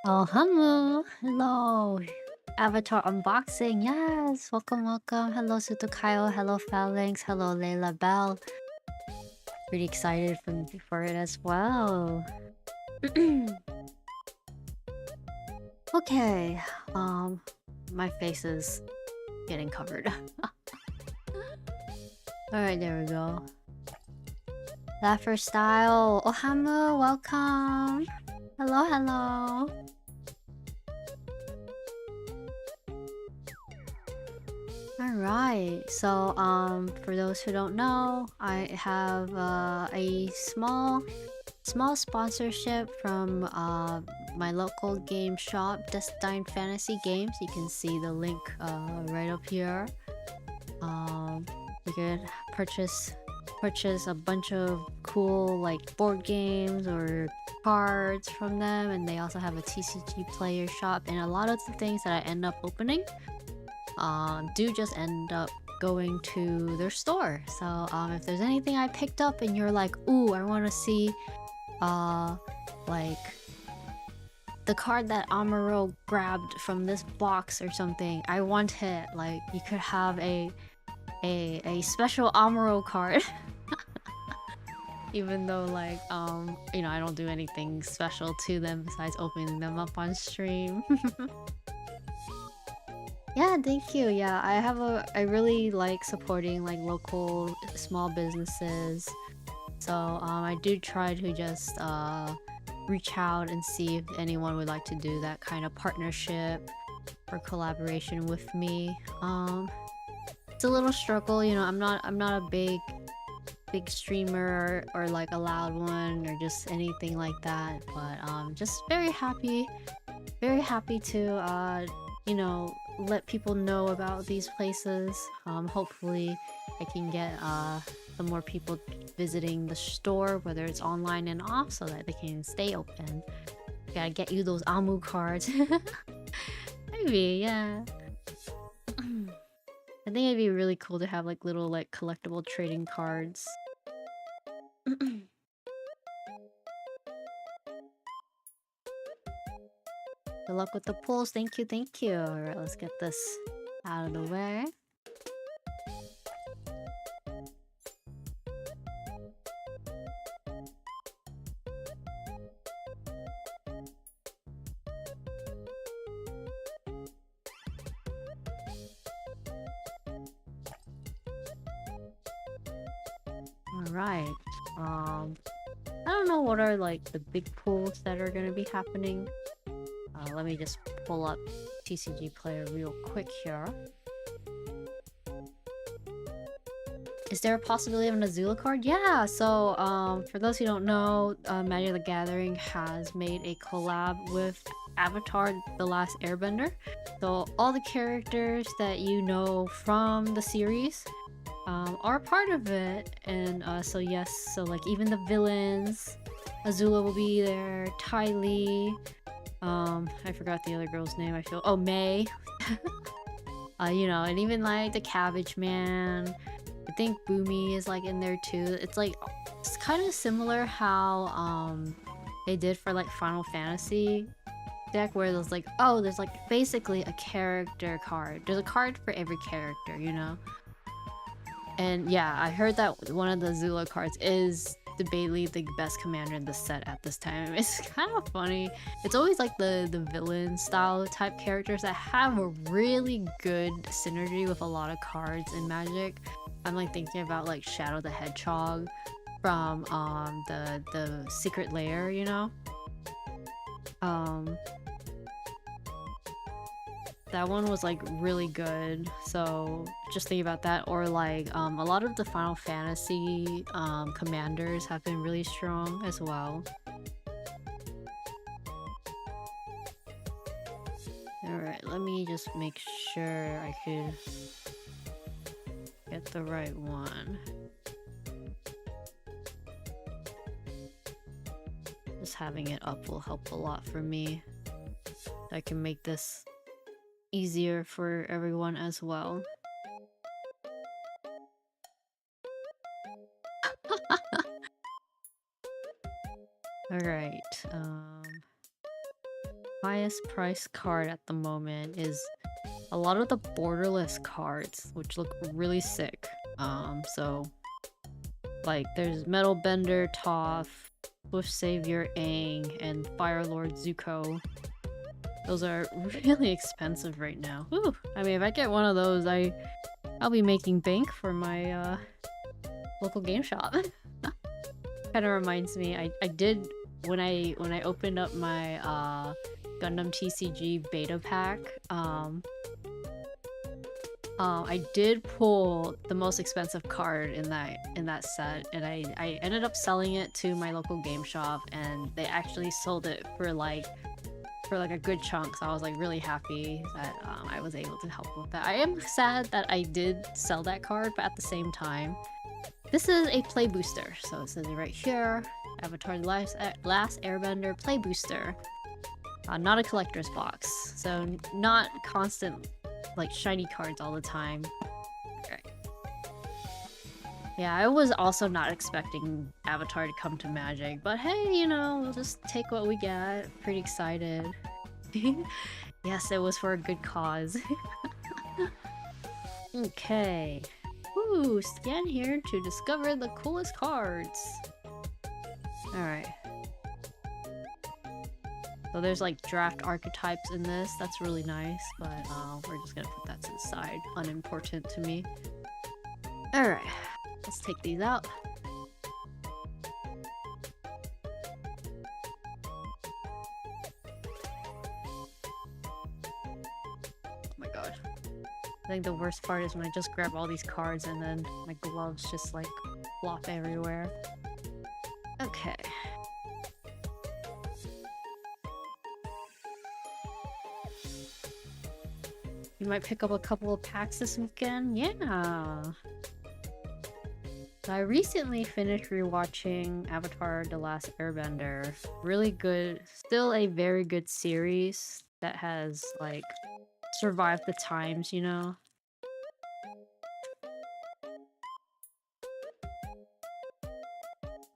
Ohamu! Hello! Avatar unboxing, yes! Welcome, welcome. Hello, Sutokayo. Hello, Phalanx. Hello, Layla Bell. Pretty excited for it as well. Okay. My face is getting covered. Alright, there we go. Laugher style. Ohamu, welcome! Hello, hello! Alright, so for those who don't know, I have a small sponsorship from my local game shop, Destine Fantasy Games. You can see the link right up here. You could purchase a bunch of cool like board games or cards from them, and they also have a TCG player shop, and a lot of the things that I end up opening do just end up going to their store. So if there's anything I picked up and you're like, ooh, I want to see like the card that Amuro grabbed from this box or something, I want it, like you could have a special Amuro card. Even though like you know, I don't do anything special to them besides opening them up on stream. Yeah, thank you. Yeah, I really like supporting like local small businesses. So I do try to just reach out and see if anyone would like to do that kind of partnership or collaboration with me. It's a little struggle, you know. I'm not a big streamer or like a loud one or just anything like that, but just very happy to you know, let people know about these places. Hopefully I can get some more people visiting the store, whether it's online and off, so that they can stay open. Gotta get you those Amu cards. Maybe, yeah. I think it'd be really cool to have like little like collectible trading cards. Good luck with the pulls. Thank you, thank you. Alright, let's get this out of the way. Alright. I don't know what are like the big pulls that are gonna be happening. Let me just pull up TCG Player real quick here. Is there a possibility of an Azula card? Yeah, so for those who don't know, Magic the Gathering has made a collab with Avatar The Last Airbender. So all the characters that you know from the series are part of it. And so yes, so like even the villains, Azula will be there, Ty Lee, I forgot the other girl's name, oh, May. You know, and even like the Cabbage Man. I think Boomy is like in there too. It's like, it's kind of similar how they did for like Final Fantasy deck, where there's like, oh, there's like basically a character card. There's a card for every character, you know? And yeah, I heard that one of the Azula cards is debatably the best commander in the set at this time. It's kind of funny. It's always like the villain style type characters that have a really good synergy with a lot of cards in Magic. I'm like thinking about like Shadow the Hedgehog from the Secret Lair, you know? That one was like really good, so just think about that. Or like a lot of the Final Fantasy commanders have been really strong as well. Alright, let me just make sure I could get the right one. Just having it up will help a lot for me. I can make this easier for everyone as well. Alright, highest price card at the moment is a lot of the borderless cards, which look really sick. So like there's Metal Bender, Toph, Swift Savior Aang, and Fire Lord Zuko. Those are really expensive right now. Whew. I mean, if I get one of those, I'll be making bank for my local game shop. Kind of reminds me, I did when I opened up my Gundam TCG beta pack. I did pull the most expensive card in that set, and I ended up selling it to my local game shop, and they actually sold it for like a good chunk, so I was like really happy that I was able to help with that. I am sad that I did sell that card, but at the same time, this is a play booster, so it says it right here, Avatar The Last Airbender play booster. Not a collector's box, so not constant like shiny cards all the time. Right. Yeah, I was also not expecting Avatar to come to Magic, but hey, you know, we'll just take what we get. Pretty excited. Yes, it was for a good cause. Okay. Ooh, scan here to discover the coolest cards. Alright. So there's like draft archetypes in this. That's really nice, but we're just gonna put that to the side. Unimportant to me. Alright. Let's take these out. Oh my god. I think the worst part is when I just grab all these cards and then my gloves just like flop everywhere. Okay. You might pick up a couple of packs this weekend? Yeah! So I recently finished rewatching Avatar The Last Airbender. Really good, still a very good series that has like survived the times, you know?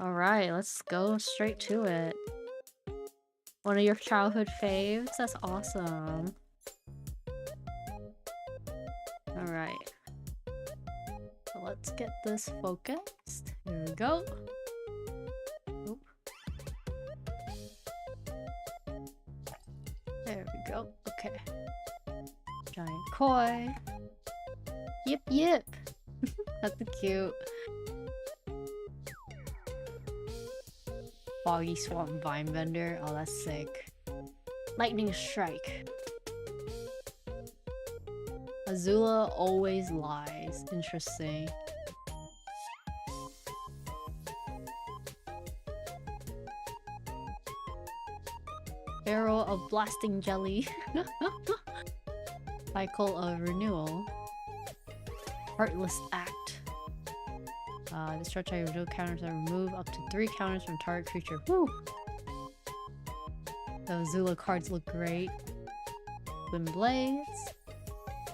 Alright, let's go straight to it. One of your childhood faves? That's awesome. Alright. So let's get this focused. Here we go. Oop. There we go. Okay. Giant koi. Yip yip. That's cute. Foggy Swamp Vine Vendor. Oh, that's sick. Lightning Strike. Azula always lies. Interesting. Barrel of Blasting Jelly. Cycle of Renewal. Heartless Act. Destroy target renewal counters that remove up to 3 counters from target creature. Woo! Those Azula cards look great. Twin Blades.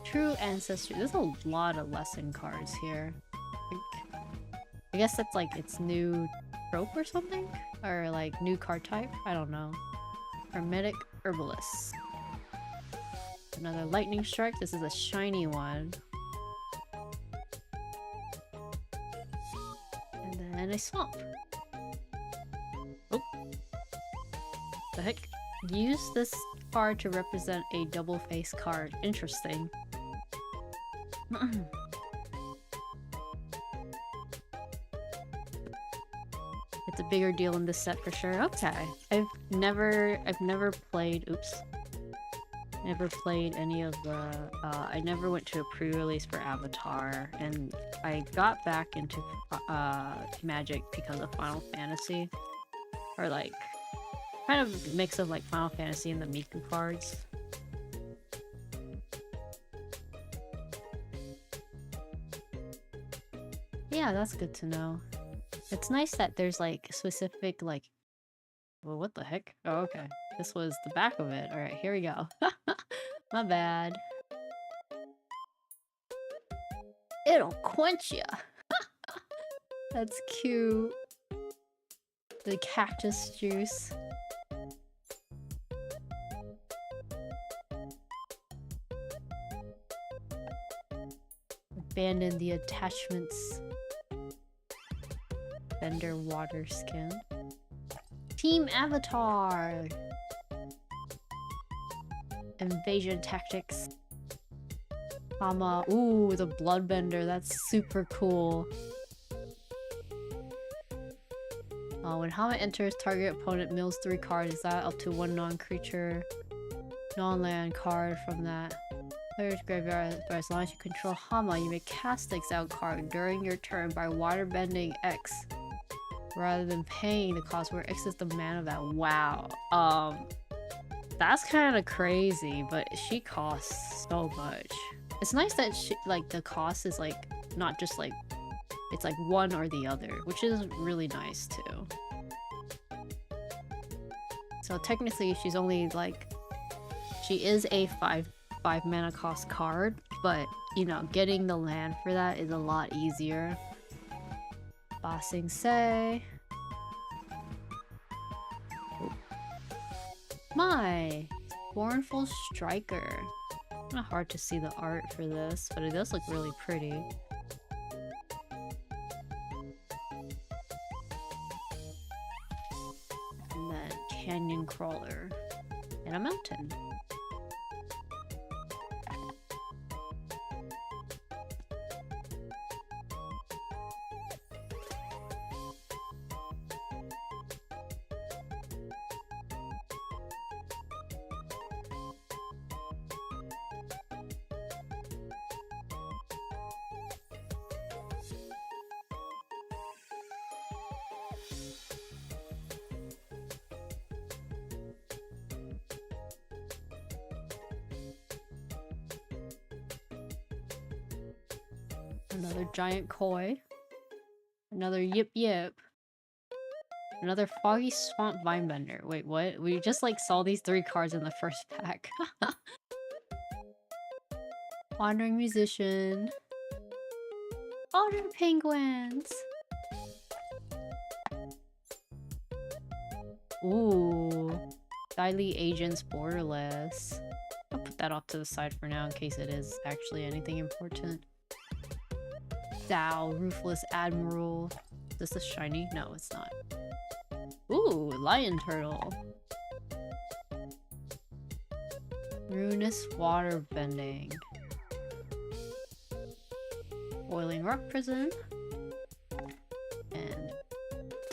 True Ancestry. There's a lot of lesson cards here. I guess that's like its new trope or something? Or like new card type? I don't know. Hermetic Herbalist. Another Lightning Strike. This is a shiny one. And then a Swamp. Oh. The heck? Use this card to represent a double face card. Interesting. It's a bigger deal in this set for sure. Okay. I've never played never played any of the I never went to a pre-release for Avatar, and I got back into Magic because of Final Fantasy. Or like kind of a mix of like Final Fantasy and the Miku cards. Yeah, that's good to know. It's nice that there's like specific like... Well, what the heck? Oh, okay. This was the back of it. Alright, here we go. My bad. It'll quench ya! That's cute. The cactus juice. Abandon the attachments. Bender water skin. Team Avatar! Invasion tactics. Ooh, the bloodbender. That's super cool. When Hama enters, target opponent mills 3 cards. Is that up to 1 non-creature, non-land card from that player's graveyard? For as long as you control Hama, you may cast the exiled card during your turn by waterbending X, rather than paying the cost where X is the mana of that. Wow. That's kind of crazy, but she costs so much. It's nice that she, like, the cost is like not just like it's like one or the other, which is really nice too. So technically she's only like, she is a 5 mana cost card, but you know, getting the land for that is a lot easier. Ba Sing Se. My Scornful Striker. Not hard to see the art for this, but it does look really pretty. And then Canyon Crawler and a mountain. Another giant koi. Another yip yip. Another foggy swamp vine bender. Wait, what? We just like saw these 3 cards in the first pack. Wandering musician. Otter penguins. Ooh. Deadly Agents Borderless. I'll put that off to the side for now in case it is actually anything important. Dow, Ruthless Admiral. Is this a shiny? No, it's not. Ooh, Lion Turtle. Ruinous Water Bending. Boiling Rock Prison. And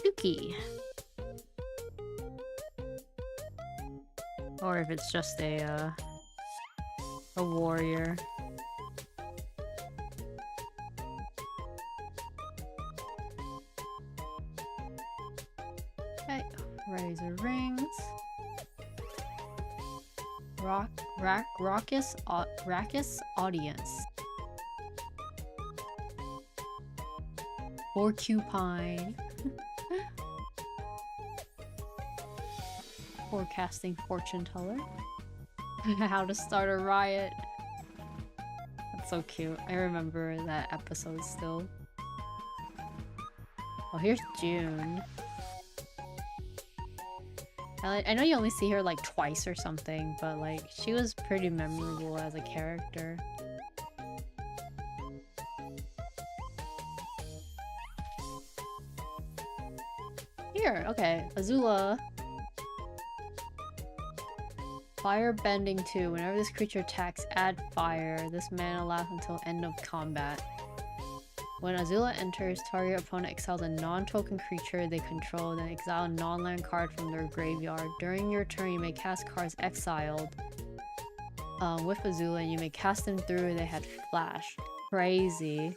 Dookie. Or if it's just a warrior. Okay, Razor Rings. Raucous Audience. Porcupine. Forecasting Fortune Teller. How to Start a Riot. That's so cute. I remember that episode still. Oh, here's June. I know you only see her like twice or something, but like she was pretty memorable as a character. Here, okay, Azula. Fire Bending 2. Whenever this creature attacks, add fire. This mana lasts until end of combat. When Azula enters, target opponent exiles a non-token creature they control, then exile a non-land card from their graveyard. During your turn, you may cast cards exiled with Azula, and you may cast them through they had flash. Crazy.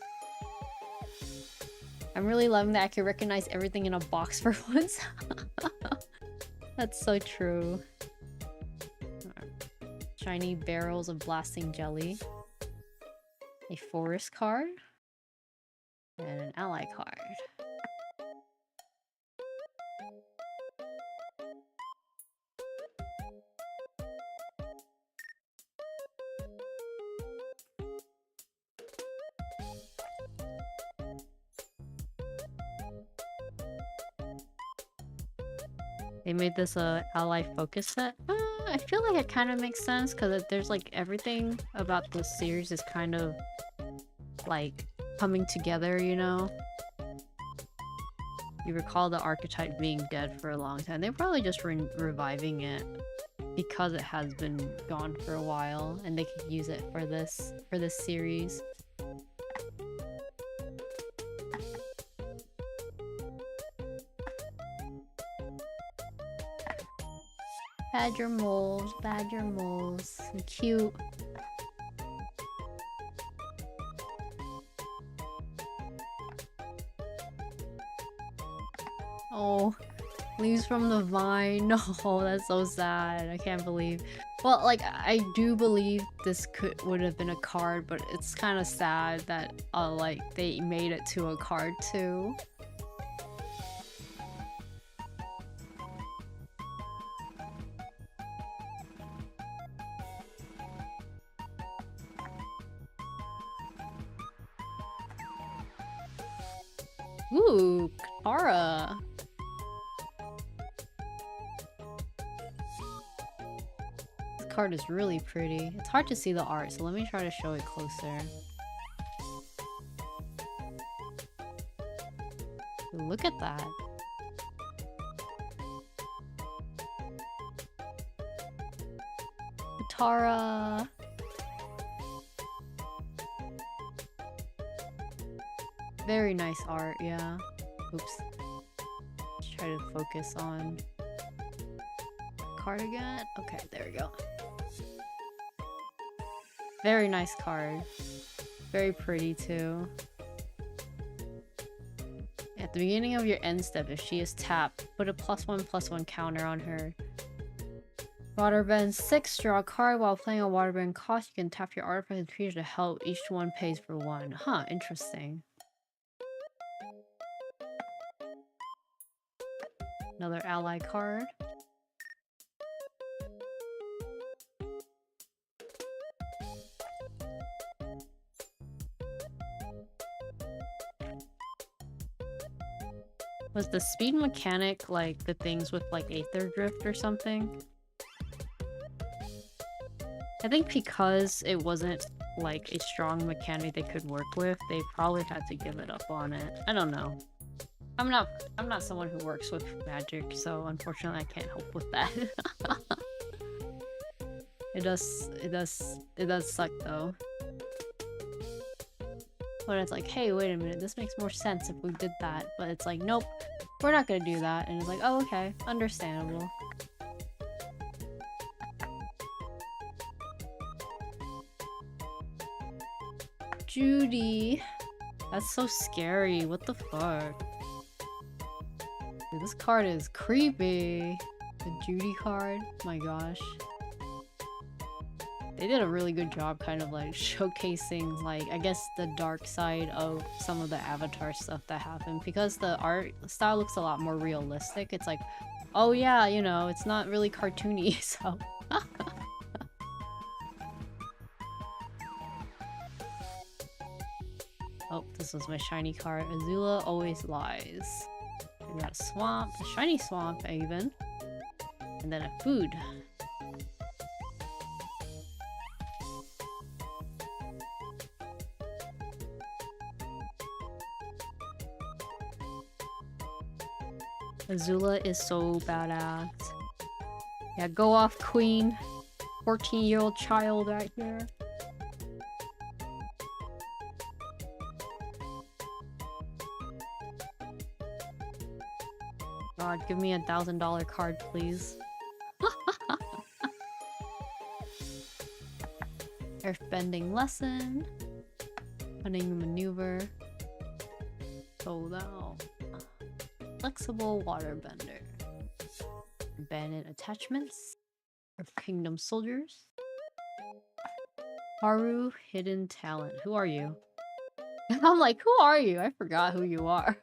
I'm really loving that I can recognize everything in a box for once. That's so true. Shiny Barrels of Blasting Jelly. A Forest card. And an ally card. They made this a ally focus set. I feel like it kind of makes sense because there's like everything about this series is kind of like coming together, you know? You recall the archetype being dead for a long time. They're probably just reviving it because it has been gone for a while and they could use it for this series. Badger moles, cute. Oh, leaves from the vine. No, that's so sad. I can't believe. Well, like I do believe this would have been a card, but it's kind of sad that like they made it to a card too. Ooh, Katara. This card is really pretty. It's hard to see the art, so let me try to show it closer. Look at that. Katara. Very nice art, yeah. Oops. Let's try to focus on the card again. Okay, there we go. Very nice card. Very pretty too. At the beginning of your end step, if she is tapped, put a +1/+1 counter on her. Waterbend 6, draw a card. While playing a waterbend cost, you can tap your artifact and creature to help. Each one pays for 1. Huh, interesting. Another ally card. Was the speed mechanic like the things with like Aether Drift or something? I think because it wasn't like a strong mechanic they could work with, they probably had to give it up on it. I don't know. I'm not someone who works with magic, so unfortunately I can't help with that. It does suck though. But it's like, hey, wait a minute, this makes more sense if we did that. But it's like, nope, we're not gonna do that. And it's like, oh, okay, understandable. Judy. That's so scary. What the fuck? Dude, this card is creepy. The Judy card. My gosh. They did a really good job kind of like showcasing like, I guess, the dark side of some of the Avatar stuff that happened. Because the art style looks a lot more realistic. It's like, oh yeah, you know, it's not really cartoony, so... Oh, this was my shiny card. Azula always lies. We got a swamp, a shiny swamp even. And then a food. Azula is so badass. Yeah, go off, queen. 14-year-old child right here. God, give me $1,000 card, please. Earthbending lesson. Cunning maneuver. Sold out. Flexible waterbender. Abandoned attachments. Earth Kingdom soldiers. Haru hidden talent. Who are you? I'm like, who are you? I forgot who you are.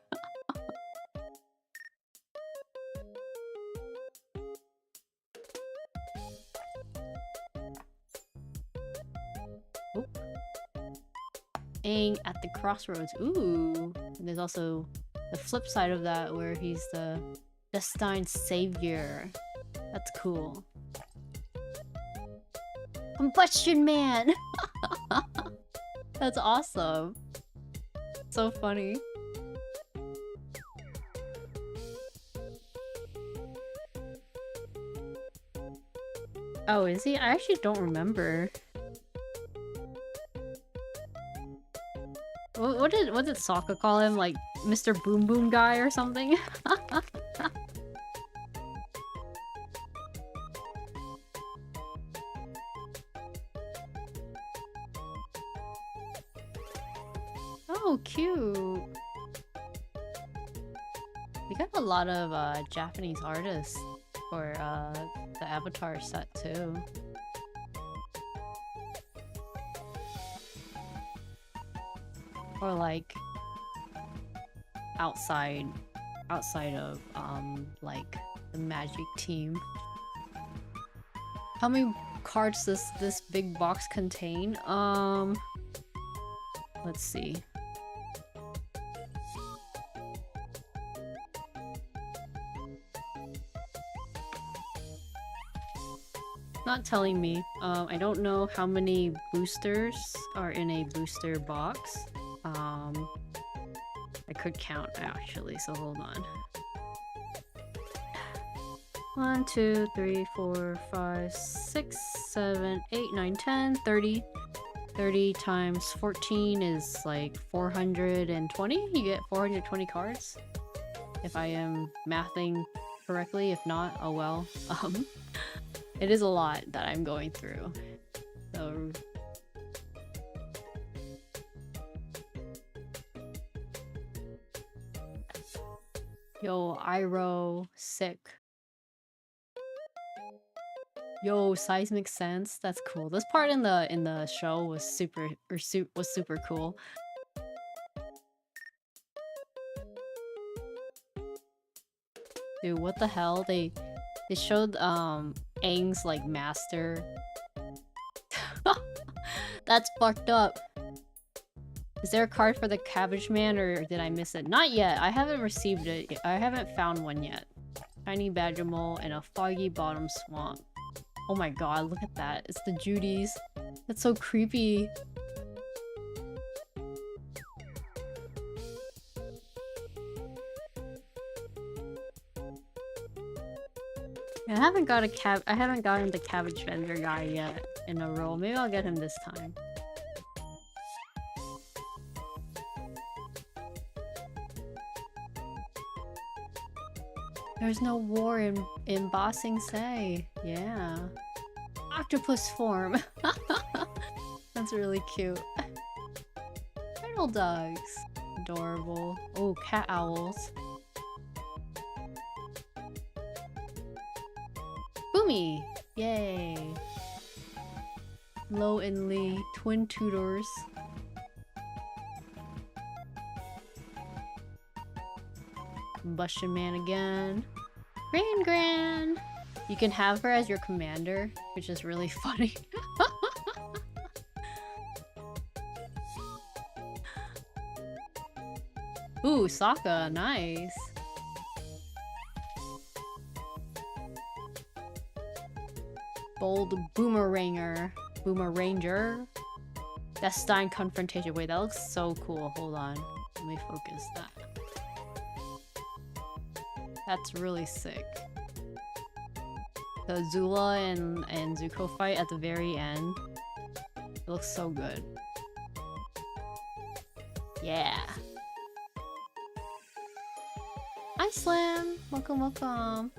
Oh. Aang at the crossroads. Ooh. And there's also the flip side of that where he's the Destine savior. That's cool. Combustion Man! That's awesome. So funny. Oh, is he? I actually don't remember. What did Sokka call him? Like Mr. Boom Boom Guy or something? Oh, cute. We got a lot of Japanese artists for the Avatar set too. Or like outside of like the Magic team. How many cards does this big box contain? Let's see. Not telling me. I don't know how many boosters are in a booster box. I could count actually, so hold on. 1, 2, 3, 4, 5, 6, 7, 8, 9, 10, 30. 30 times 14 is like 420. You get 420 cards. If I am mathing correctly. If not, oh well. It is a lot that I'm going through. So yo, Iroh, sick. Yo, seismic sense. That's cool. This part in the show was super cool. Dude, what the hell? They showed Aang's like master. That's fucked up. Is there a card for the Cabbage Man or did I miss it? Not yet. I haven't received it. I haven't found one yet. Tiny Badger Mole and a Foggy Bottom Swamp. Oh my god, look at that. It's the Judys. That's so creepy. I haven't gotten the cabbage vendor guy yet in a row. Maybe I'll get him this time. There's no war in Ba Sing Se. Yeah. Octopus form. That's really cute. Turtle dogs. Adorable. Oh, cat owls. Boomy! Yay! Lo and Lee, twin tutors. Combustion Man again. Gran! You can have her as your commander, which is really funny. Ooh, Sokka, nice. Bold Boomeranger. Boomeranger. Destine Confrontation. Wait, that looks so cool. Hold on. Let me focus that. That's really sick. The Zula and Zuko fight at the very end. It looks so good. Yeah. Hi Slam! Welcome, welcome.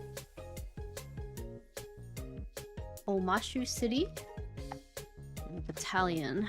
Omashu City? Battalion.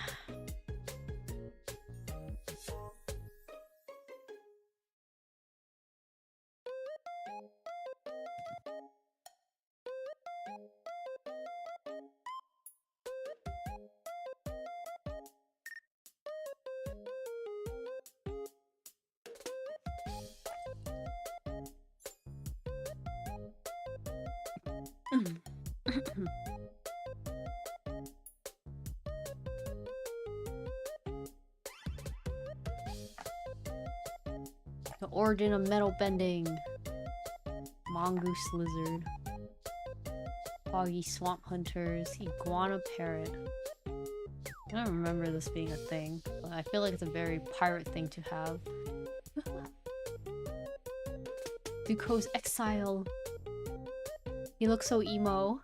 The origin of metal bending. Mongoose lizard. Foggy swamp hunters. Iguana parrot. I don't remember this being a thing, but I feel like it's a very pirate thing to have. Zuko's exile. He looks so emo.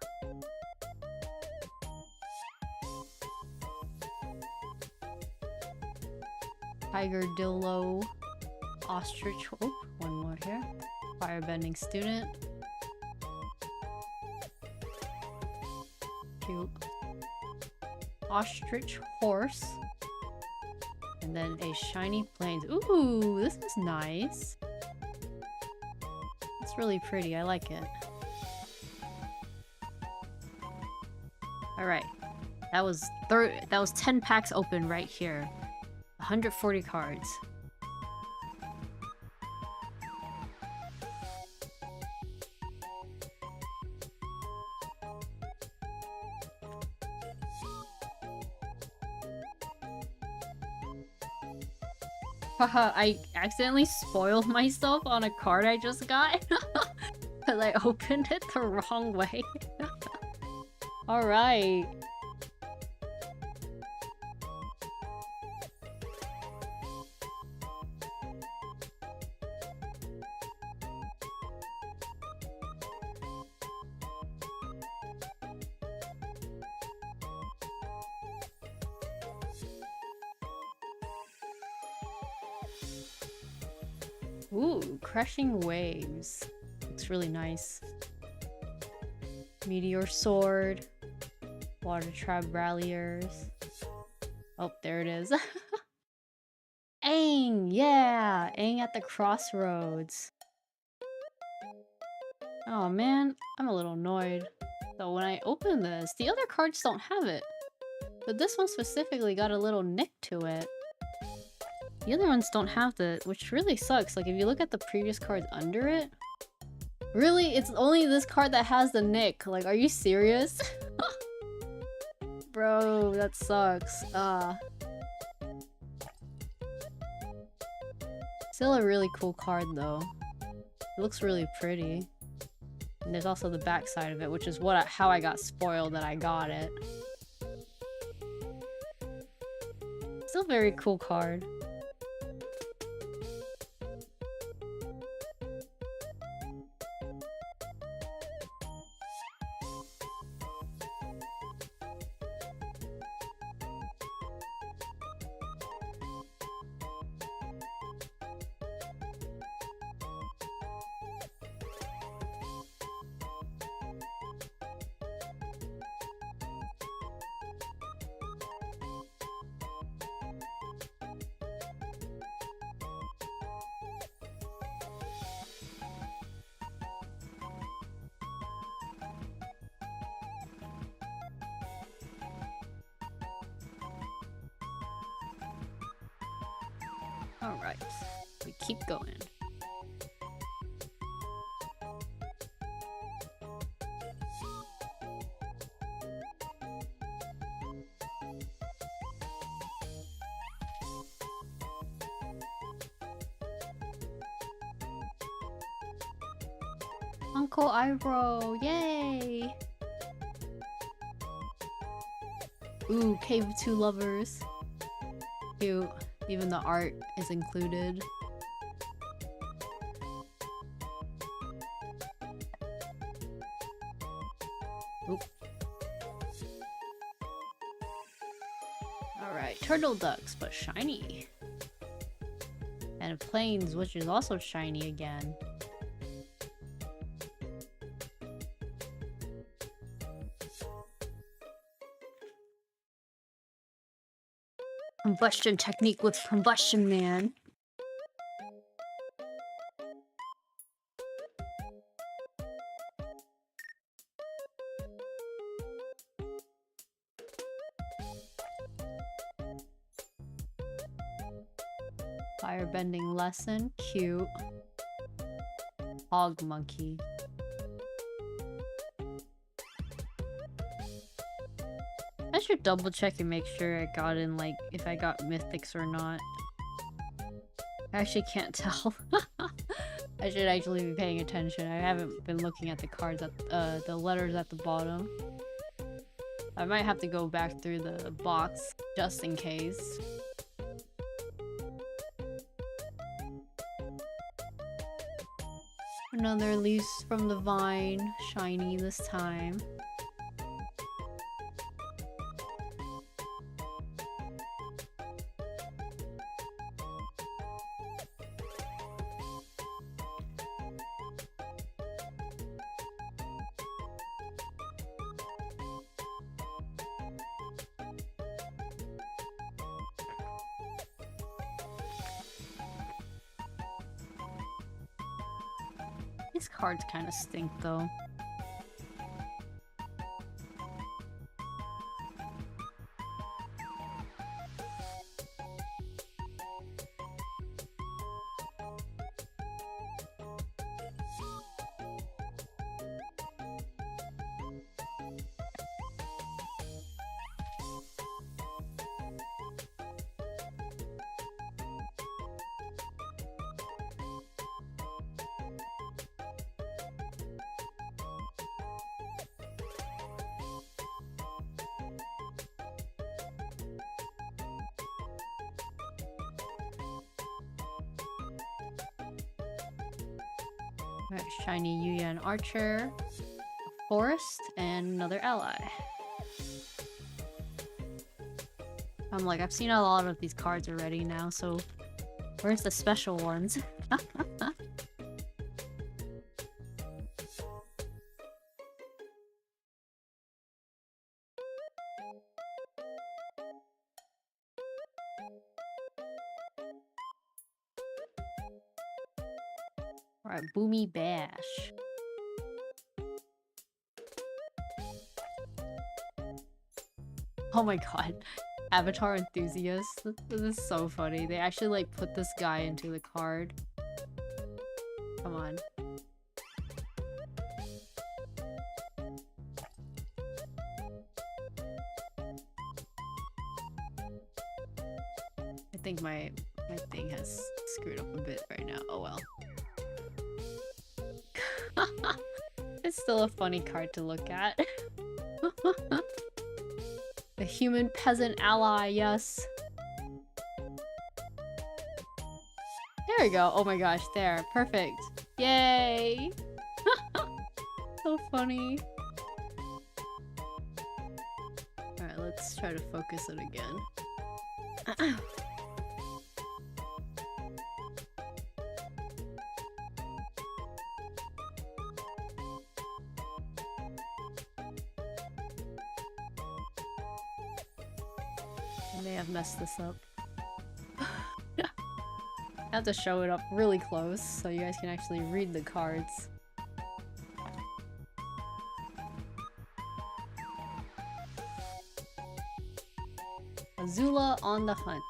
Tiger Dillo. Ostrich. Oh, one more here. Firebending student. Cute. Ostrich horse. And then a shiny plains. Ooh, this is nice. It's really pretty. I like it. Alright. That was 10 packs open right here. 140 cards. Haha, I accidentally spoiled myself on a card I just got. Because I opened it the wrong way. Alright. Ooh, crushing waves. Looks really nice. Meteor sword. Water tribe ralliers. Oh, there it is. Aang! Yeah! Aang at the crossroads. Oh man, I'm a little annoyed. So when I open this, the other cards don't have it. But this one specifically got a little nick to it. The other ones don't have the, which really sucks. Like if you look at the previous cards under it, really, it's only this card that has the nick. Like, are you serious? Bro, that sucks. Still a really cool card though. It looks really pretty. And there's also the back side of it, which is how I got spoiled that I got it. Still very cool card. Alright, we keep going. Uncle Iroh, yay! Ooh, Cave of Two Lovers. Cute. Even the art is included. Oop. Alright, turtle ducks, but shiny. And plains, which is also shiny again. Combustion technique with Combustion Man. Firebending lesson, cute. Hog monkey. I should double check and make sure I got in, like, if I got mythics or not. I actually can't tell. I should actually be paying attention. I haven't been looking at the cards at the letters at the bottom. I might have to go back through the box just in case. Another Leaves from the Vine, shiny this time. These cards kind of stink though. Alright, shiny Yuyan Archer, a forest, and another ally. I'm like, I've seen a lot of these cards already now, so where's the special ones? Alright, Boomy Bash. Oh my god. Avatar enthusiast. This is so funny. They actually like put this guy into the card. Come on. I think my thing has screwed up a bit right now. Oh well. It's Still a funny card to look at. The human peasant ally, yes. There we go. Oh my gosh, there. Perfect. Yay! So funny. Alright, let's try to focus it again. I may have messed this up. I have to show it up really close so you guys can actually read the cards. Azula on the hunt.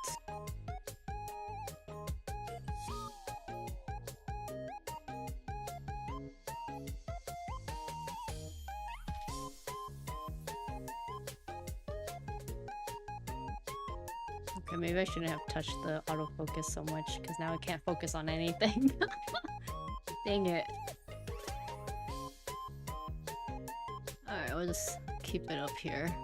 Okay, maybe I shouldn't have touched the autofocus so much because now I can't focus on anything. Dang it. Alright, we'll just keep it up here.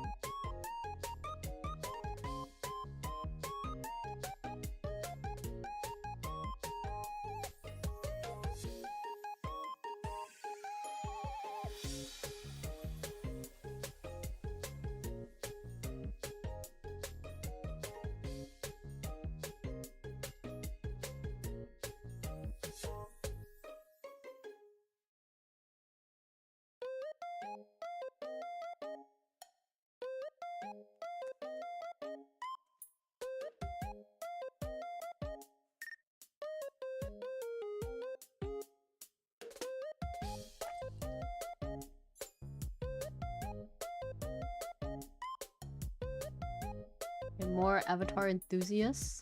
And more Avatar enthusiasts.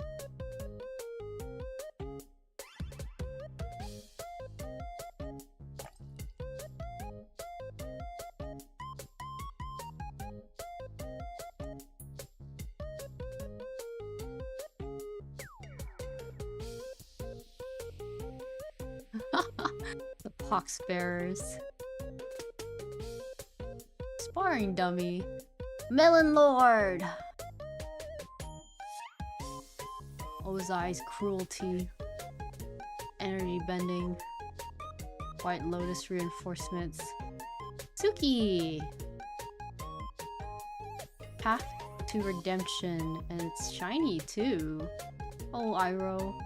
The pox bearers. Sparring dummy. Melon Lord. Ozai's cruelty. Energy bending. White Lotus reinforcements. Suki! Path to redemption. And it's shiny too. Oh, Iroh.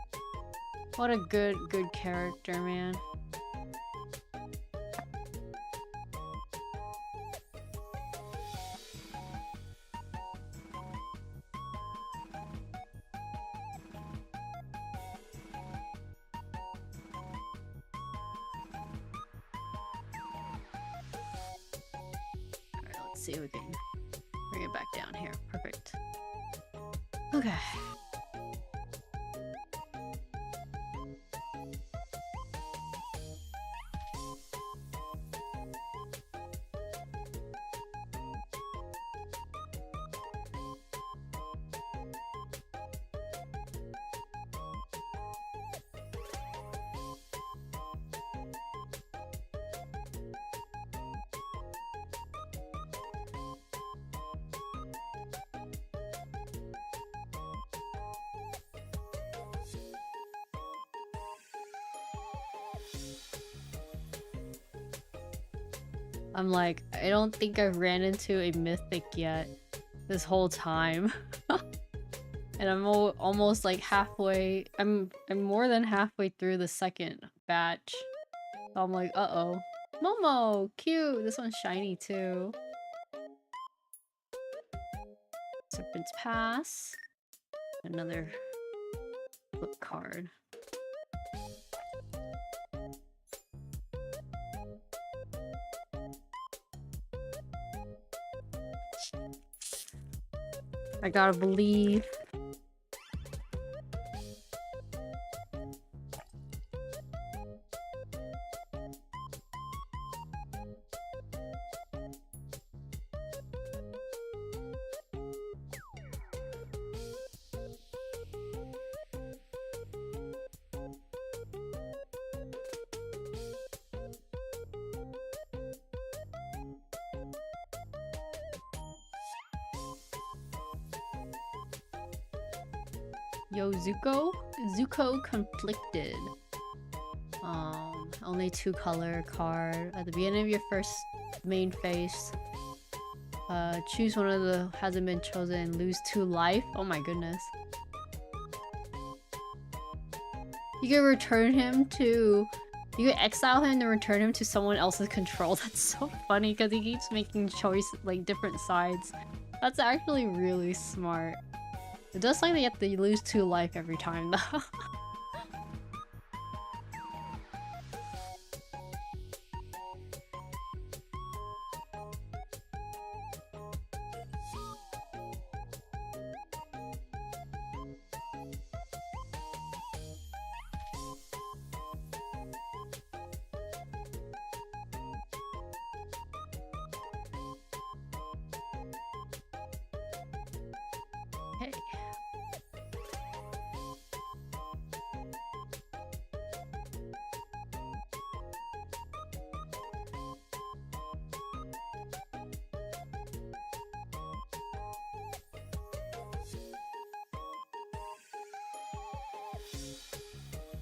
What a good character, man. Alright, let's see if we can bring it back down here. Perfect. Okay. I'm like, I don't think I've ran into a mythic yet this whole time. And I'm almost like halfway, I'm more than halfway through the second batch. So I'm like, uh-oh. Momo! Cute! This one's shiny too. Serpent's Pass. Another flip card. I gotta believe. Yo, Zuko? Zuko conflicted. Only 2-color card. At the beginning of your first main phase, choose one of the hasn't been chosen. Lose 2 life. Oh my goodness. You can return him to... You can exile him and return him to someone else's control. That's so funny because he keeps making choices, like different sides. That's actually really smart. It does like that you have to lose 2 life every time though. Hey.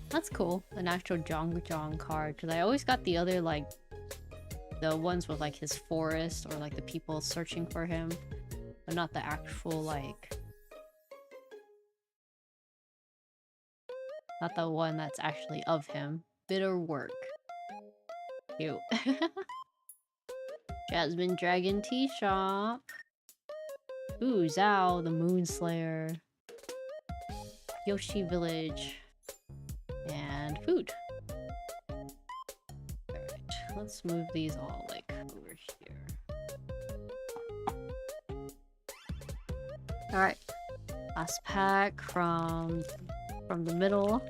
That's cool. An actual Jong card, because I always got the other, like, the ones with like his forest or like the people searching for him, but not the actual, like, not the one that's actually of him. Bitter work. Cute. Jasmine Dragon Tea Shop. Ooh, Zhao, the Moonslayer. Yoshi Village. And food. Alright, let's move these all, like, over here. Alright. Last pack from the middle.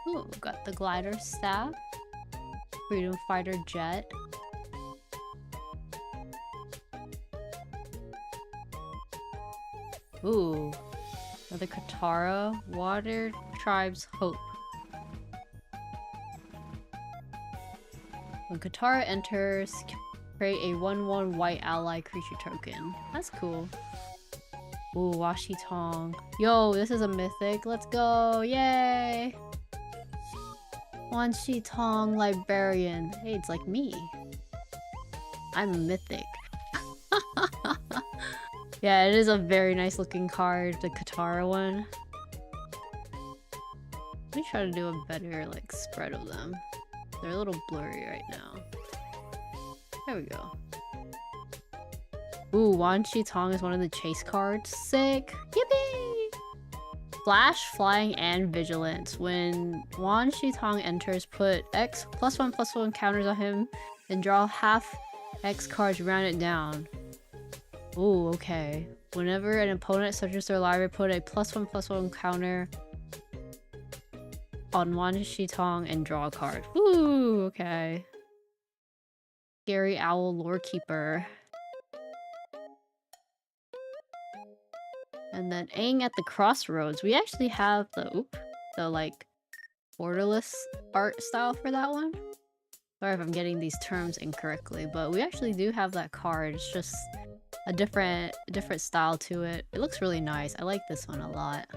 Ooh, got the glider staff. Freedom fighter jet. Ooh, another Katara. Water Tribe's Hope. When Katara enters, create a 1/1 white ally creature token. That's cool. Ooh, Washi Tong. Yo, this is a mythic. Let's go! Yay! Washi Tong Librarian. Hey, it's like me. I'm a mythic. Yeah, it is a very nice looking card, the Katara one. Let me try to do a better, like, spread of them. They're a little blurry right now. There we go. Ooh, Wan Shi Tong is one of the chase cards. Sick! Yippee! Flash, Flying, and Vigilance. When Wan Shi Tong enters, put X +1/+1 counters on him, then draw half X cards, round it down. Ooh, okay. Whenever an opponent searches their library, put a +1/+1 counter on Wan Shi Tong and draw a card. Ooh, okay. Scary Owl Lorekeeper. And then Aang at the Crossroads. We actually have the like borderless art style for that one. Sorry if I'm getting these terms incorrectly, but we actually do have that card. It's just a different style to it. It looks really nice. I like this one a lot.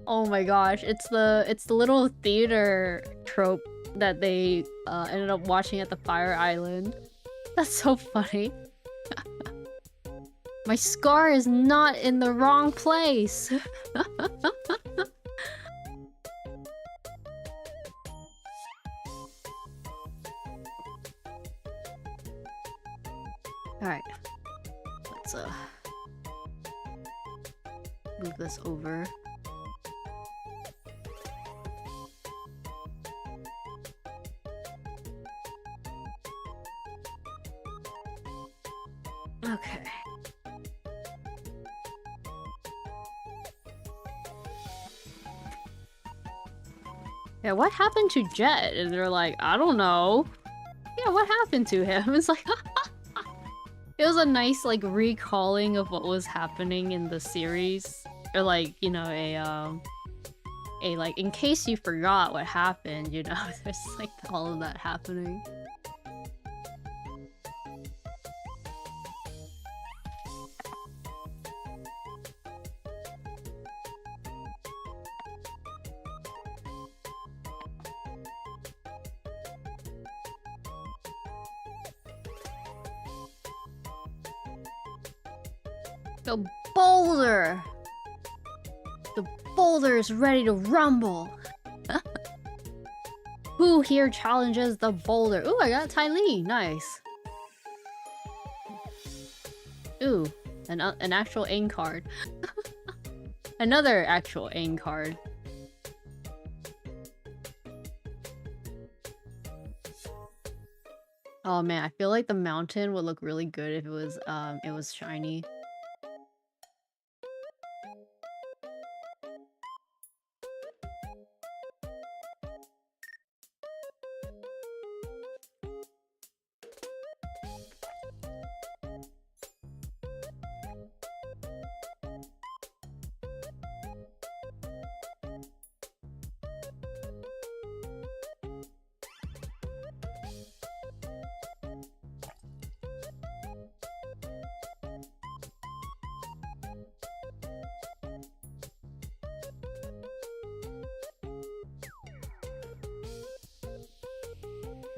Oh my gosh, it's the little theater trope that they ended up watching at the Fire Island. That's so funny. My scar is not in the wrong place. Alright. Let's move this over. Okay. Yeah, what happened to Jet? And they're like, I don't know. Yeah, what happened to him? It's like, it was a nice, like, recalling of what was happening in the series. Or, like, you know, like, in case you forgot what happened, you know, there's, like, all of that happening. The boulder! The boulder is ready to rumble! Who here challenges the boulder? Ooh, I got Ty Lee. Nice. Ooh, an actual Aang card. Another actual Aang card. Oh man, I feel like the mountain would look really good if it was shiny.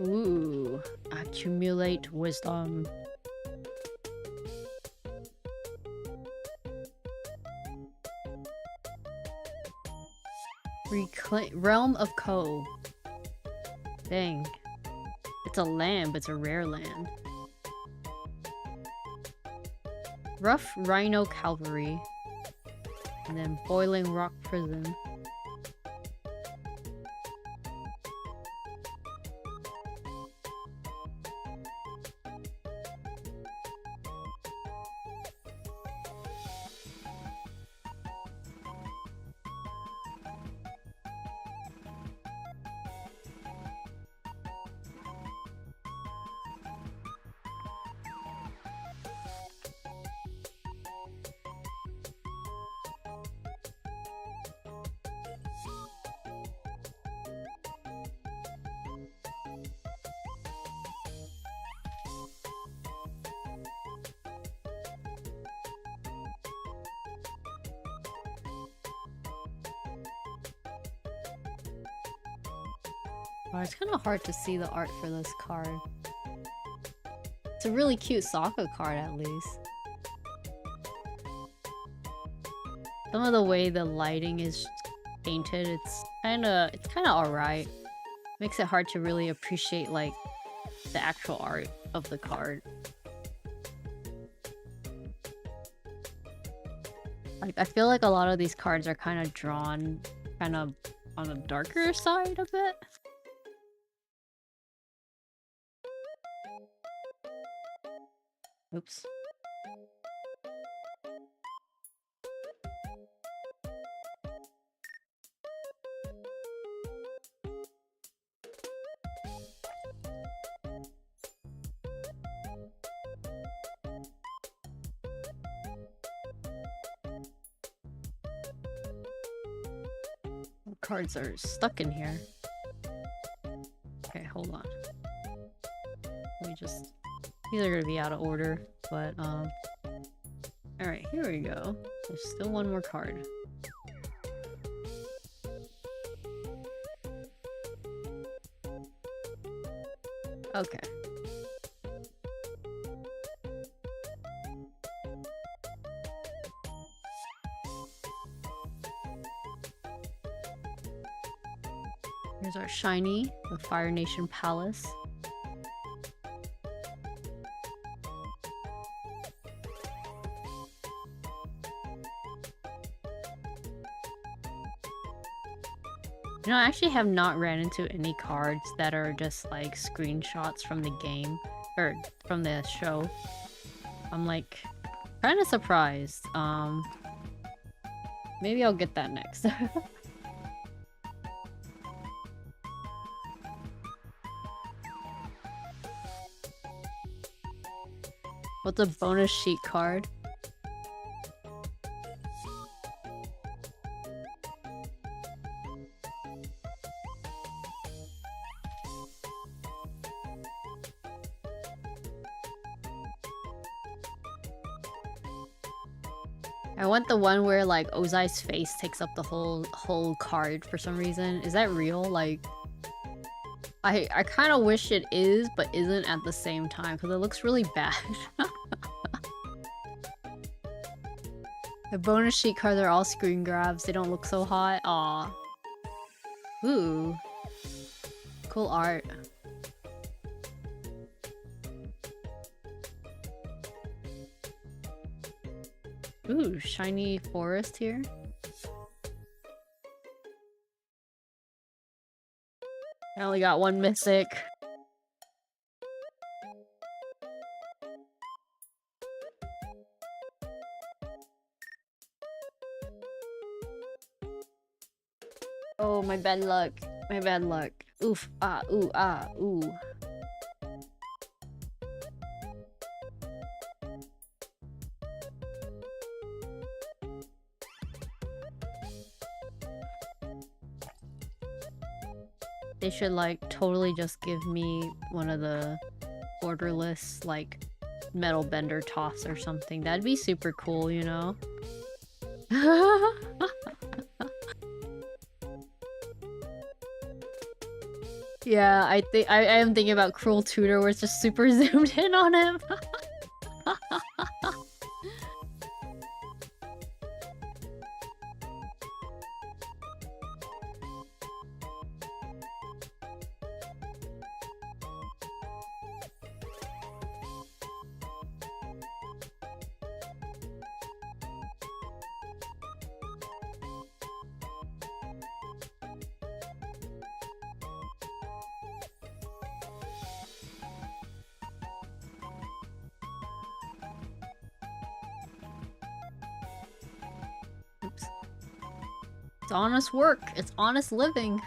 Ooh, accumulate wisdom. Reclaim Realm of Ko. Dang. It's a land, but it's a rare land. Rough Rhino Cavalry. And then Boiling Rock Prison. Oh, it's kind of hard to see the art for this card. It's a really cute Sokka card, at least. Some of the way the lighting is painted, it's kind of alright. Makes it hard to really appreciate, like, the actual art of the card. Like, I feel like a lot of these cards are kind of drawn kind of on the darker side of it. Oops. Cards are stuck in here. Okay, hold on. Let me just... These are gonna be out of order, but alright, here we go. There's still one more card. Okay. Here's our shiny, the Fire Nation Palace. You know, I actually have not ran into any cards that are just like screenshots from the game or from the show. I'm like kind of surprised. Maybe I'll get that next. What's a bonus sheet card? I want the one where like Ozai's face takes up the whole card for some reason. Is that real? Like I kind of wish it is, but isn't at the same time because it looks really bad. The bonus sheet cards are all screen grabs. They don't look so hot. Aw. Ooh. Cool art. Ooh, shiny forest here. I only got one mythic. Oh, my bad luck. My bad luck. Oof, ah, ooh, ah, ooh. They should like totally just give me one of the borderless like metal bender toss or something. That'd be super cool, you know? Yeah, I am thinking about Cruel Tutor where it's just super zoomed in on him. Oops. It's honest work. It's honest living.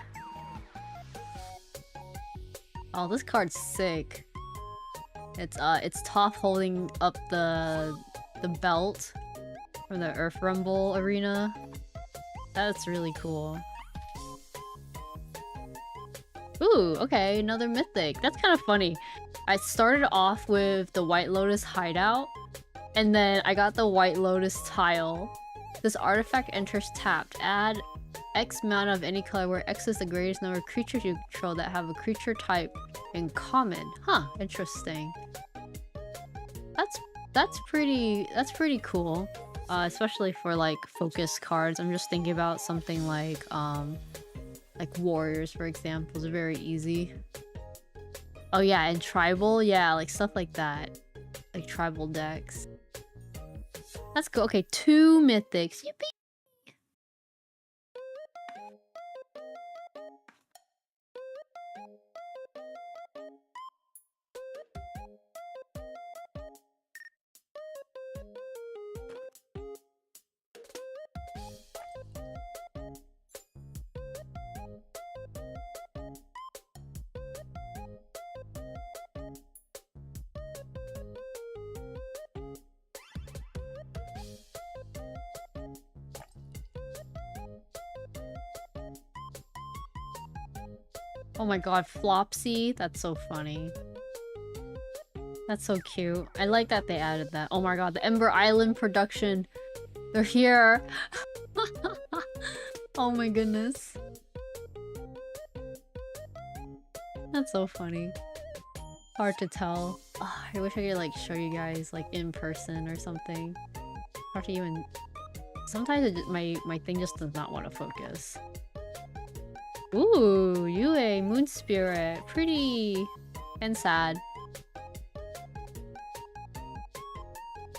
Oh, this card's sick. It's Toph holding up the belt from the Earth Rumble arena. That's really cool. Ooh, okay, another mythic. That's kind of funny. I started off with the White Lotus hideout, and then I got the White Lotus tile. This artifact enters tapped. Add X amount of any color where X is the greatest number of creatures you control that have a creature type in common. Huh, interesting. That's pretty cool. Especially for like focus cards. I'm just thinking about something like warriors, for example, is very easy. Oh yeah, and tribal, yeah, like stuff like that. Like tribal decks. Let's go. Okay, 2 mythics. Yippee! Oh my god, Flopsy? That's so funny. That's so cute. I like that they added that. Oh my god, the Ember Island production. They're here. Oh my goodness. That's so funny. Hard to tell. Oh, I wish I could like show you guys like in person or something. Hard to even... Sometimes my thing just does not want to focus. Ooh, Yue, Moon Spirit. Pretty and sad.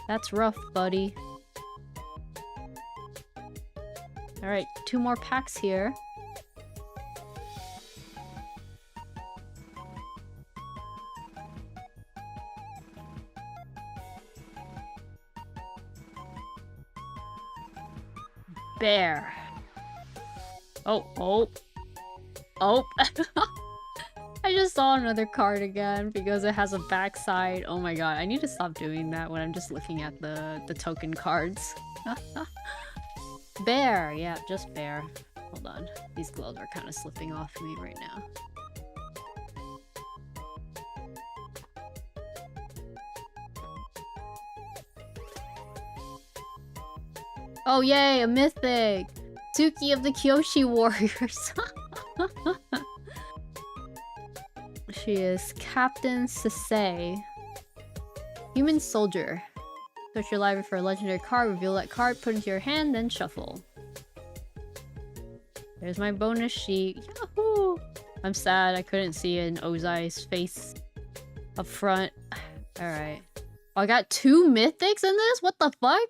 That's rough, buddy. Alright, 2 more packs here. Bear. Oh, oh. Oh. I just saw another card again because it has a backside. Oh my god, I need to stop doing that when I'm just looking at the token cards. Bear, yeah, just bear. Hold on, these gloves are kind of slipping off me right now. Oh yay, a mythic! Suki of the Kyoshi Warriors! She is Captain Sasei. Human Soldier. Search your library for a legendary card, reveal that card, put it into your hand, then shuffle. There's my bonus sheet. Yahoo! I'm sad I couldn't see an Ozai's face up front. Alright. Oh, I got 2 mythics in this? What the fuck?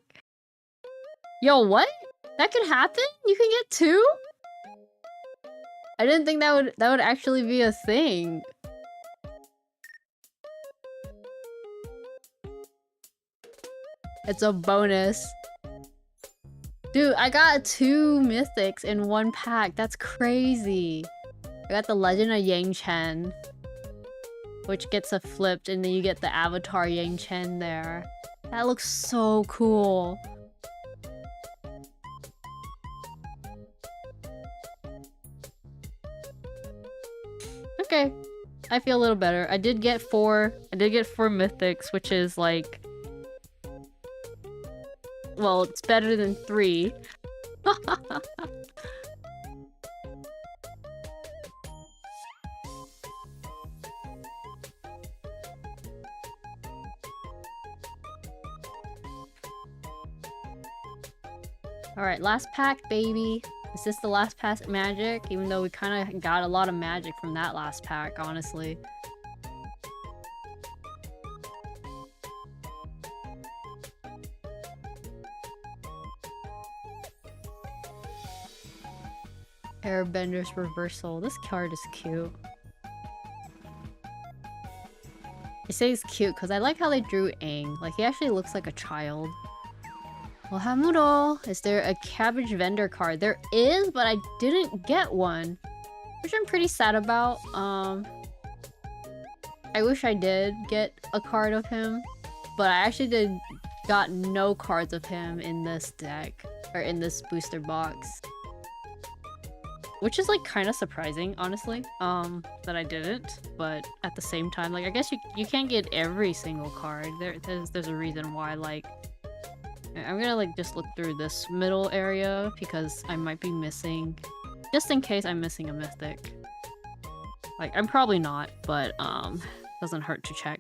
Yo, what? That could happen? You can get 2? I didn't think that would actually be a thing. It's a bonus. Dude, I got 2 mythics in 1 pack. That's crazy. I got the Legend of Yang Chen, which gets a flipped, and then you get the Avatar Yang Chen there. That looks so cool. Okay, I feel a little better. I did get 4 mythics, which is like, well, it's better than 3. Alright, last pack, baby. Is this the last pack magic? Even though we kind of got a lot of magic from that last pack, honestly. Airbender's Reversal. This card is cute. I say it's cute because I like how they drew Aang. Like, he actually looks like a child. Ohamu, is there a cabbage vendor card? There is, but I didn't get one, which I'm pretty sad about. I wish I did get a card of him, but I actually got no cards of him in this deck, or in this booster box. Which is like kind of surprising, honestly, that I didn't. But at the same time, like, I guess you can't get every single card. There's a reason why. Like, I'm gonna like just look through this middle area because I might be missing, just in case I'm missing a mythic. Like, I'm probably not, but doesn't hurt to check.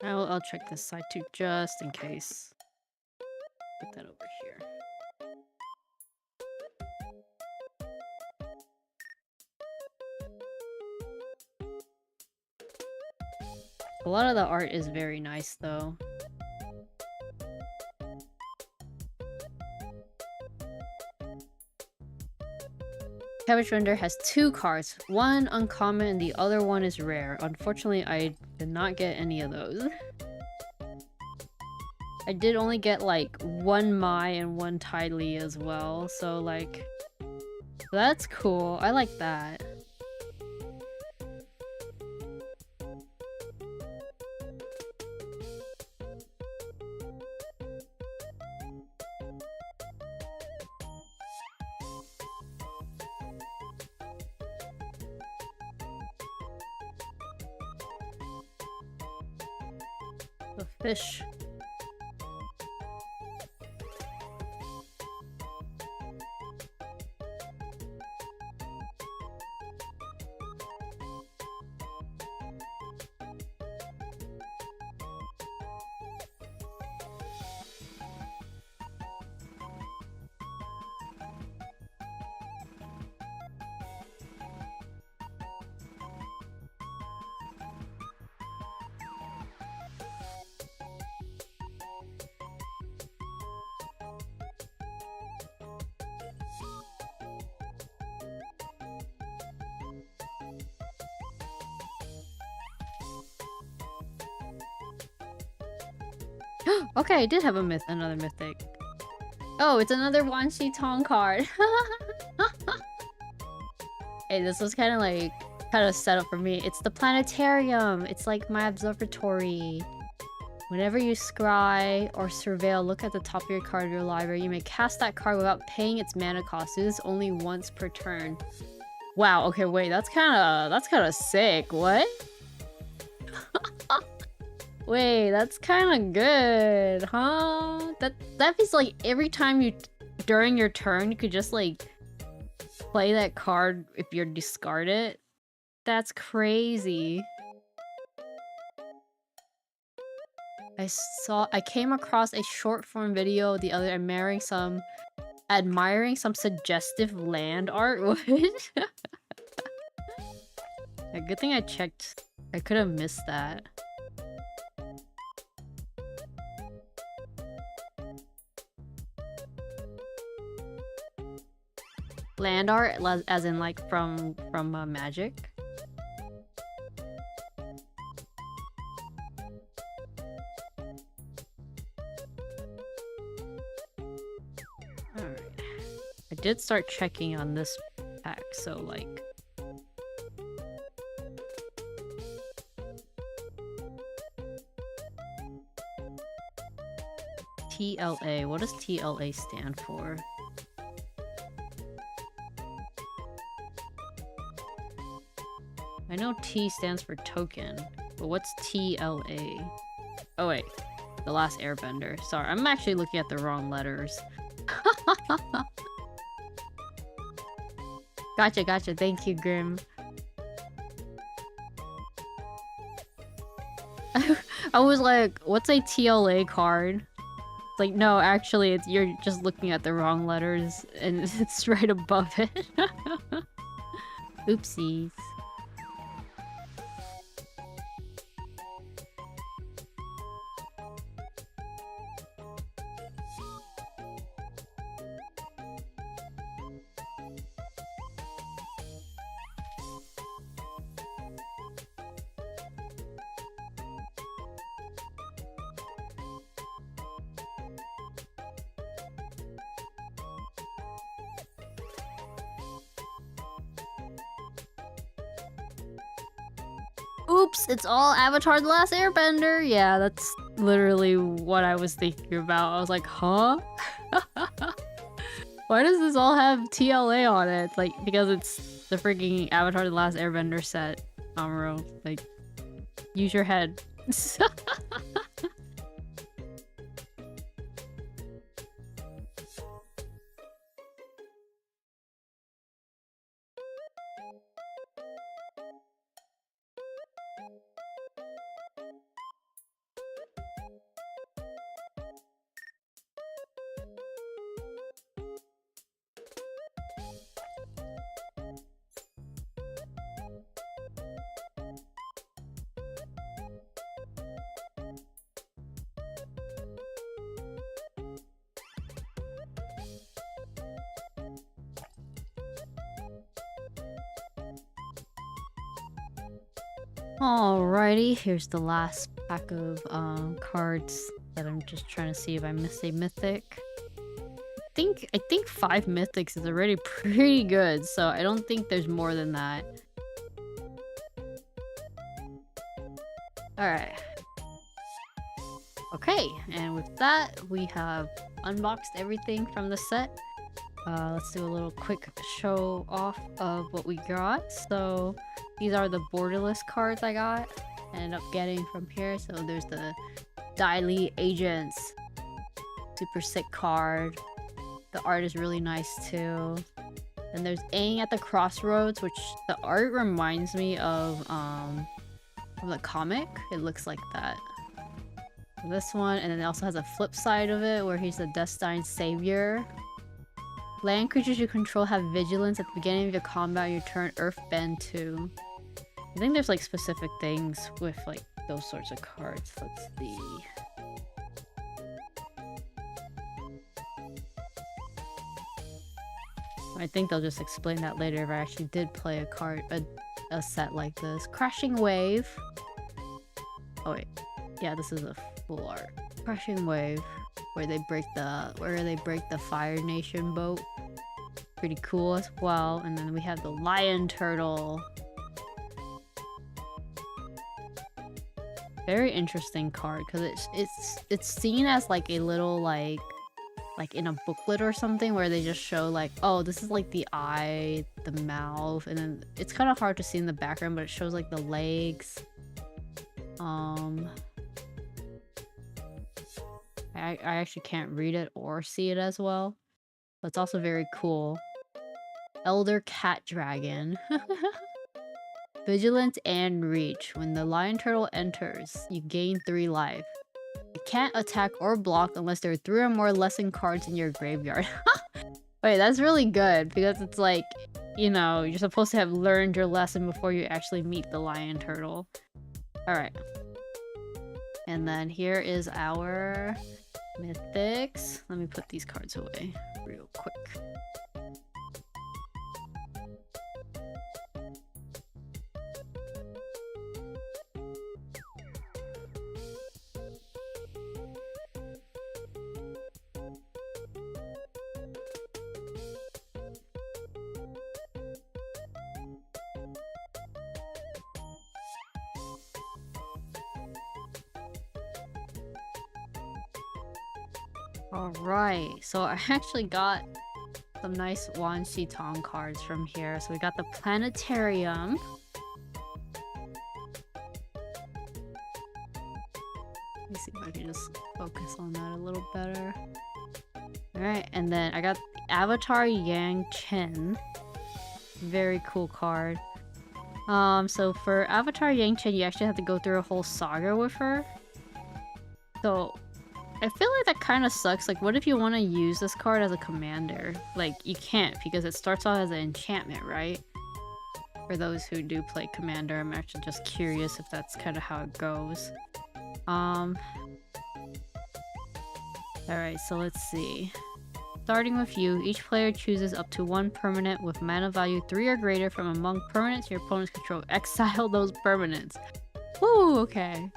I'll check this side too, just in case. Put that over here. A lot of the art is very nice, though. Cabbage Vendor has 2 cards. One uncommon and the other one is rare. Unfortunately, I did not get any of those. I did only get like 1 Mai and 1 Ty Lee as well, so like, that's cool. I like that. The fish. Okay, I did have another mythic. Oh, it's another Wan Shi Tong card. Hey, this was kind of set up for me. It's the planetarium. It's like my observatory. Whenever you scry or surveil, look at the top of your card of your library. You may cast that card without paying its mana cost. Do this only once per turn. Wow. Okay, wait. That's kind of sick. What? Wait, that's kind of good, huh? That means like every time during your turn, you could just like play that card if you discard it. That's crazy. I came across a short form video the other admiring some suggestive land art. What? A good thing I checked. I could have missed that. Land art, as in like from Magic. Alright. I did start checking on this pack, so like... TLA. What does TLA stand for? I know T stands for token, but what's TLA? Oh wait, The Last Airbender. Sorry, I'm actually looking at the wrong letters. Gotcha. Thank you, Grim. I was like, what's a TLA card? It's like, no, actually, you're just looking at the wrong letters, and it's right above it. Oopsies. Oops, it's all Avatar The Last Airbender. Yeah, that's literally what I was thinking about. I was like, huh? Why does this all have TLA on it? Like, because it's the freaking Avatar The Last Airbender set, Amuro. Like, use your head. Alrighty, here's the last pack of cards that I'm just trying to see if I missed a mythic. I think 5 mythics is already pretty good, so I don't think there's more than that. Alright. Okay, and with that, we have unboxed everything from the set. Let's do a little quick show off of what we got. So these are the borderless cards I got. I ended up getting from here. So there's the Daily Agents. Super sick card. The art is really nice too. And there's Aang at the Crossroads, which the art reminds me of the comic. It looks like that. This one, and then it also has a flip side of it where he's the Destine Savior. Land creatures you control have vigilance at the beginning of your combat on your turn. Earthbend 2. I think there's like specific things with like those sorts of cards. Let's see. I think they'll just explain that later if I actually did play a set like this. Crashing Wave. Oh wait. Yeah, this is a full art. Crushing Wave, where they break the Fire Nation boat. Pretty cool as well. And then we have the Lion Turtle. Very interesting card because it's seen as like a little like in a booklet or something where they just show like, oh, this is like the eye, the mouth, and then it's kind of hard to see in the background, but it shows like the legs. I actually can't read it or see it as well, but it's also very cool. Elder Cat Dragon. Vigilance and Reach. When the Lion Turtle enters, you gain 3 life. It can't attack or block unless there are 3 or more lesson cards in your graveyard. Wait, that's really good because it's like, you know, you're supposed to have learned your lesson before you actually meet the Lion Turtle. Alright. And then here is our mythics. Let me put these cards away real quick. Alright, so I actually got some nice Wan Shi Tong cards from here. So we got the Planetarium. Let me see if I can just focus on that a little better. Alright, and then I got Avatar Yang Chen. Very cool card. So for Avatar Yang Chen, you actually have to go through a whole saga with her. So I feel like that kind of sucks. Like, what if you want to use this card as a commander? Like, you can't because it starts off as an enchantment, right? For those who do play commander, I'm actually just curious if that's kind of how it goes. Alright, so let's see. Starting with you, each player chooses up to 1 permanent with mana value 3 or greater from among permanents your opponents control. Exile those permanents. Woo, okay.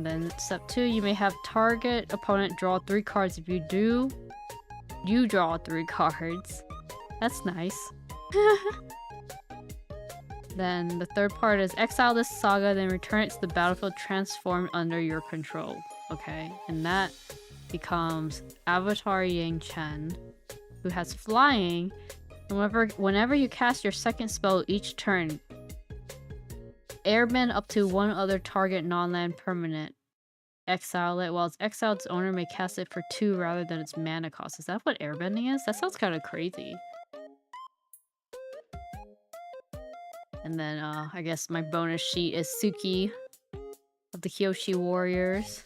Then step 2, you may have target opponent draw 3 cards. If you do, you draw 3 cards. That's nice. Then the third part is exile this saga, then return it to the battlefield transformed under your control. Okay, and that becomes Avatar Yang Chen, who has flying. Whenever you cast your second spell each turn, airbend up to 1 other target non-land permanent. Exile it. While it's exiled, its owner may cast it for 2 rather than its mana cost. Is that what airbending is? That sounds kind of crazy. And then, I guess my bonus sheet is Suki of the Kyoshi Warriors.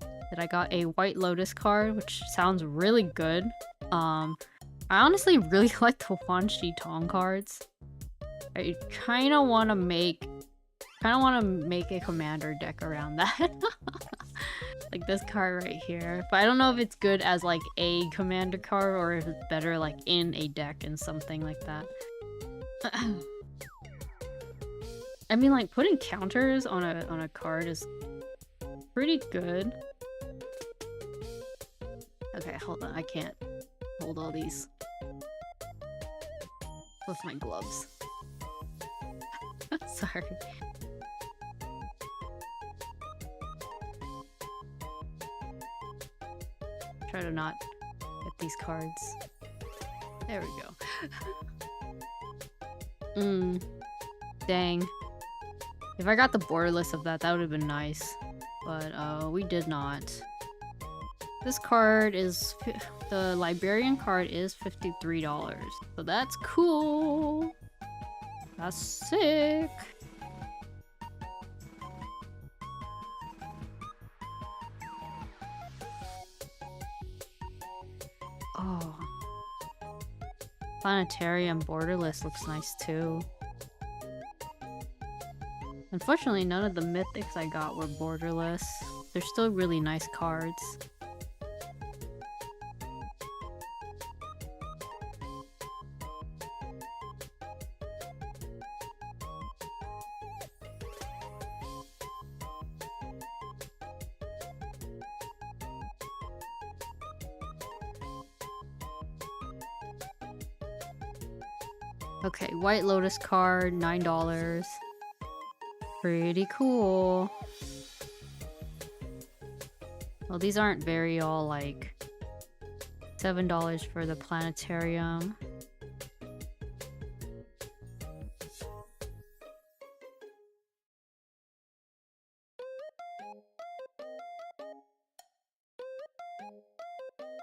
That I got a White Lotus card, which sounds really good. I honestly really like the Wan Shi Tong cards. I kind of want to make a commander deck around that. Like this card right here. But I don't know if it's good as like a commander card or if it's better like in a deck and something like that. I mean, like putting counters on a card is pretty good. Okay, hold on. I can't hold all these with my gloves. Sorry. Try to not get these cards. There we go. Dang. If I got the borderless of that, that would have been nice. But we did not. This card is... the Librarian card is $53. So that's cool. That's sick. Oh. Planetarium borderless looks nice too. Unfortunately, none of the mythics I got were borderless. They're still really nice cards. Okay, White Lotus card, $9. Pretty cool. Well, these aren't very all like $7 for the planetarium.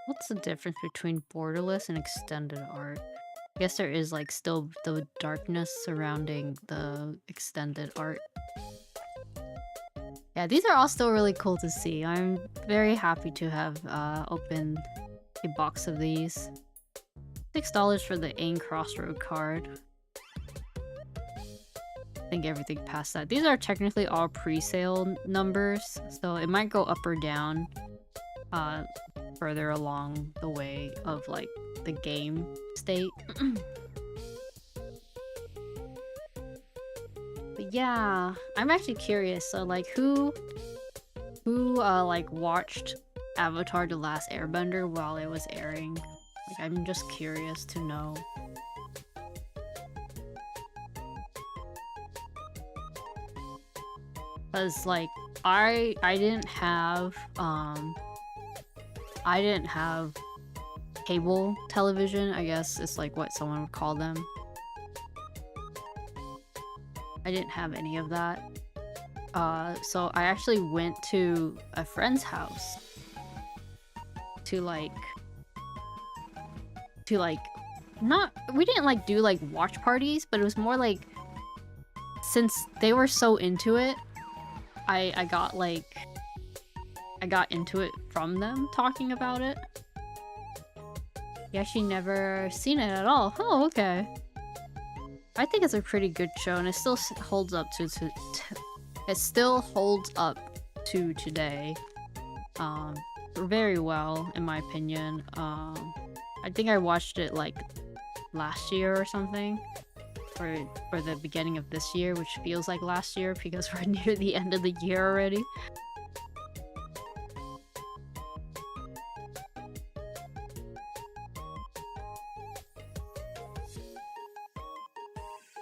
What's the difference between borderless and extended art? I guess there is like still the darkness surrounding the extended art. Yeah, these are all still really cool to see. I'm very happy to have opened a box of these. $6 for the Ain Crossroad card. I think everything past that. These are technically all pre-sale numbers, so it might go up or down further along the way of like the game state. But yeah, I'm actually curious. So like who like watched Avatar: The Last Airbender while it was airing? Like I'm just curious to know. Cause like I didn't have cable television, I guess is like what someone would call them. I didn't have any of that. So I actually went to a friend's house to like we didn't like do like watch parties, but it was more like since they were so into it, I got into it from them talking about it. You actually never seen it at all. Oh, okay. I think it's a pretty good show, and it still holds up to it still holds up to today. Very well, in my opinion. I think I watched it like last year or something, or the beginning of this year, which feels like last year because we're near the end of the year already.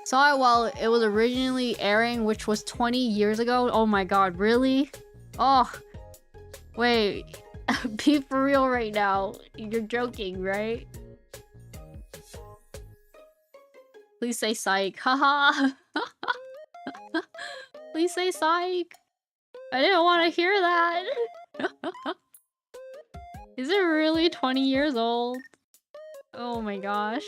Saw it while it was originally airing, which was 20 years ago. Oh my god, really? Oh, wait. Be for real right now. You're joking, right? Please say psych. Haha. Please say psych. I didn't want to hear that. Is it really 20 years old? Oh my gosh.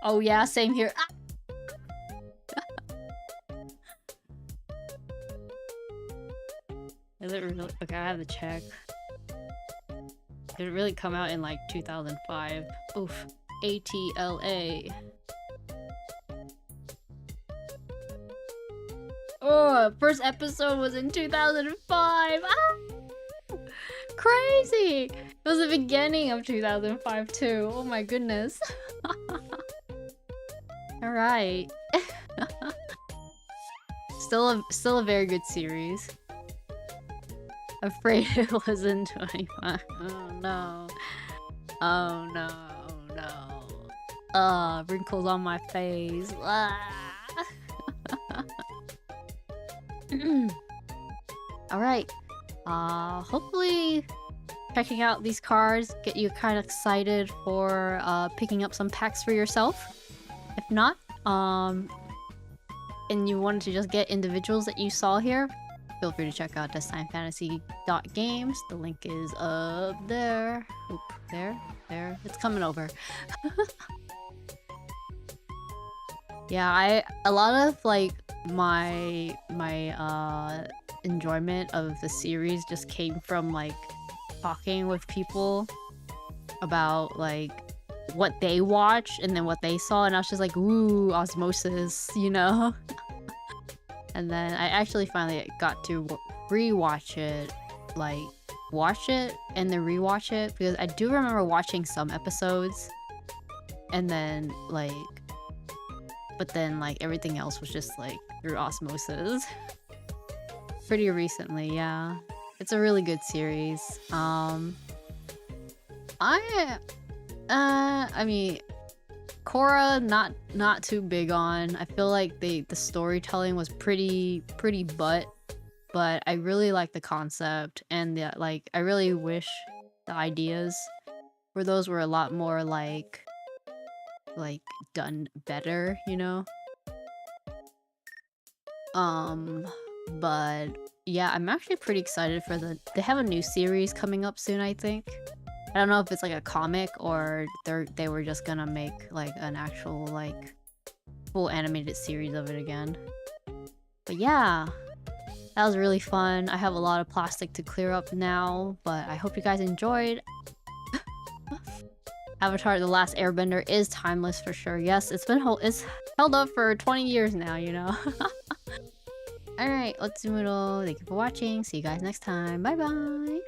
Oh yeah, same here. Ah! Is it really? Okay, I have to check. Did it really come out in like 2005? Oof. ATLA. Oh, first episode was in 2005. Ah! Crazy! It was the beginning of 2005 too. Oh my goodness. Alright. Still a very good series. Afraid it wasn't 25. Oh no. Oh no. Oh no. Wrinkles on my face. Alright. Hopefully checking out these cards get you kind of excited for picking up some packs for yourself. If not, and you wanted to just get individuals that you saw here, feel free to check out destinefantasy.games. The link is up there. Oop, there. It's coming over. Yeah, a lot of like my enjoyment of the series just came from like talking with people about like what they watched and then what they saw, and I was just like, ooh, osmosis, you know. And then I actually finally got to rewatch it, like watch it and then rewatch it, because I do remember watching some episodes and then like, but then like everything else was just like through osmosis. Pretty recently, yeah. It's a really good series. I mean, Korra, not too big on. I feel like the storytelling was pretty but I really like the concept and the like. I really wish the ideas for those were a lot more like done better, you know. Um, but yeah, I'm actually pretty excited for they have a new series coming up soon, I think. I don't know if it's like a comic or they were just gonna make like an actual like full animated series of it again. But yeah, that was really fun. I have a lot of plastic to clear up now, but I hope you guys enjoyed. Avatar: The Last Airbender is timeless for sure. Yes, it's held up for 20 years now, you know. Alright, Otsumuro, thank you for watching. See you guys next time. Bye bye!